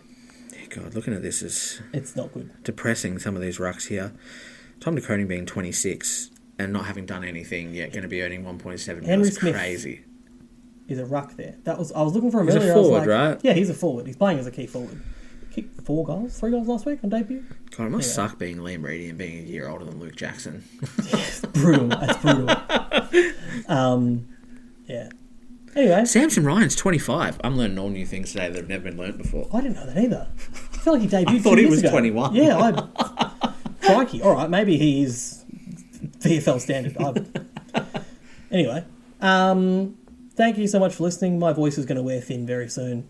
[SPEAKER 5] God, looking at this is
[SPEAKER 4] It's not good.
[SPEAKER 5] depressing, some of these rucks here. Tom de Koning being 26 and not having done anything yet, going to be earning 1.7
[SPEAKER 4] Henry
[SPEAKER 5] is
[SPEAKER 4] Smith.
[SPEAKER 5] crazy.
[SPEAKER 4] Is a ruck there. I was looking for him
[SPEAKER 5] He's a
[SPEAKER 4] earlier. I was
[SPEAKER 5] forward,
[SPEAKER 4] like,
[SPEAKER 5] right?
[SPEAKER 4] Yeah, he's a forward. He's playing as a key forward. Kicked 3 goals last week on debut.
[SPEAKER 5] God, it must
[SPEAKER 4] Yeah.
[SPEAKER 5] suck being Liam Reedy and being a year older than Luke Jackson.
[SPEAKER 4] It's brutal. That's brutal. Yeah. Anyway,
[SPEAKER 5] Samson Ryan's 25. I'm learning all new things today that have never been learnt before.
[SPEAKER 4] I didn't know that either. I feel like he debuted
[SPEAKER 5] I thought
[SPEAKER 4] 2
[SPEAKER 5] he
[SPEAKER 4] years
[SPEAKER 5] was
[SPEAKER 4] ago.
[SPEAKER 5] 21.
[SPEAKER 4] Yeah, crikey. All right, maybe he's VFL standard. Anyway, Thank you so much for listening. My voice is going to wear thin very soon.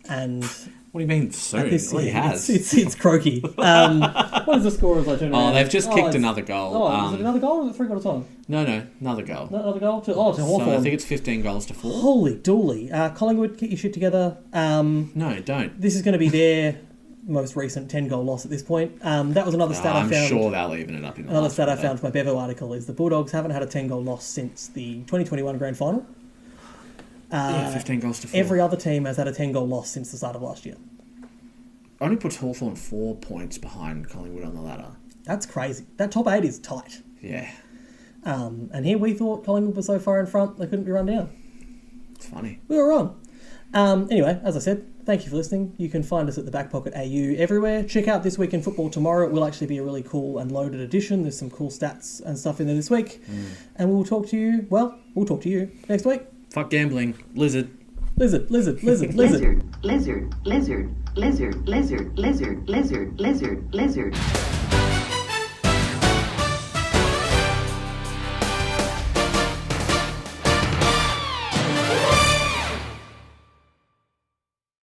[SPEAKER 4] And
[SPEAKER 5] What do you mean soon?
[SPEAKER 4] this
[SPEAKER 5] It already has.
[SPEAKER 4] It's croaky. What is the score as I turn around?
[SPEAKER 5] They've just kicked
[SPEAKER 4] it's-
[SPEAKER 5] another goal.
[SPEAKER 4] Oh, is it another goal or is it 3 goal time?
[SPEAKER 5] No, another goal.
[SPEAKER 4] Another goal? To Hawthorn.
[SPEAKER 5] So I think it's 15 goals to 4.
[SPEAKER 4] Holy dooly. Collingwood, get your shit together.
[SPEAKER 5] No, don't.
[SPEAKER 4] This is going to be their most recent 10-goal loss at this point. That was another stat I
[SPEAKER 5] I'm
[SPEAKER 4] found.
[SPEAKER 5] sure they'll even it up in the
[SPEAKER 4] Another
[SPEAKER 5] last
[SPEAKER 4] stat I
[SPEAKER 5] one,
[SPEAKER 4] found for my Bevo article is the Bulldogs haven't had a 10-goal loss since the 2021 Grand Final.
[SPEAKER 5] Yeah, 15 goals to 4.
[SPEAKER 4] Every other team has had a 10-goal loss since the start of last year.
[SPEAKER 5] Only puts Hawthorn 4 points behind Collingwood on the ladder.
[SPEAKER 4] That's crazy. That top 8 is tight.
[SPEAKER 5] Yeah,
[SPEAKER 4] And here we thought Collingwood was so far in front they couldn't be run down.
[SPEAKER 5] it's funny.
[SPEAKER 4] We were wrong. Anyway, as I said, thank you for listening. You can find us at the Back Pocket AU everywhere. Check out This Week in Football tomorrow. It will actually be a really cool and loaded edition. There's some cool stats and stuff in there this week. And we'll talk to you next week.
[SPEAKER 5] Fuck gambling. Lizard.
[SPEAKER 4] Lizard.
[SPEAKER 6] Lizard, lizard, lizard, lizard, lizard, lizard, lizard, lizard, lizard.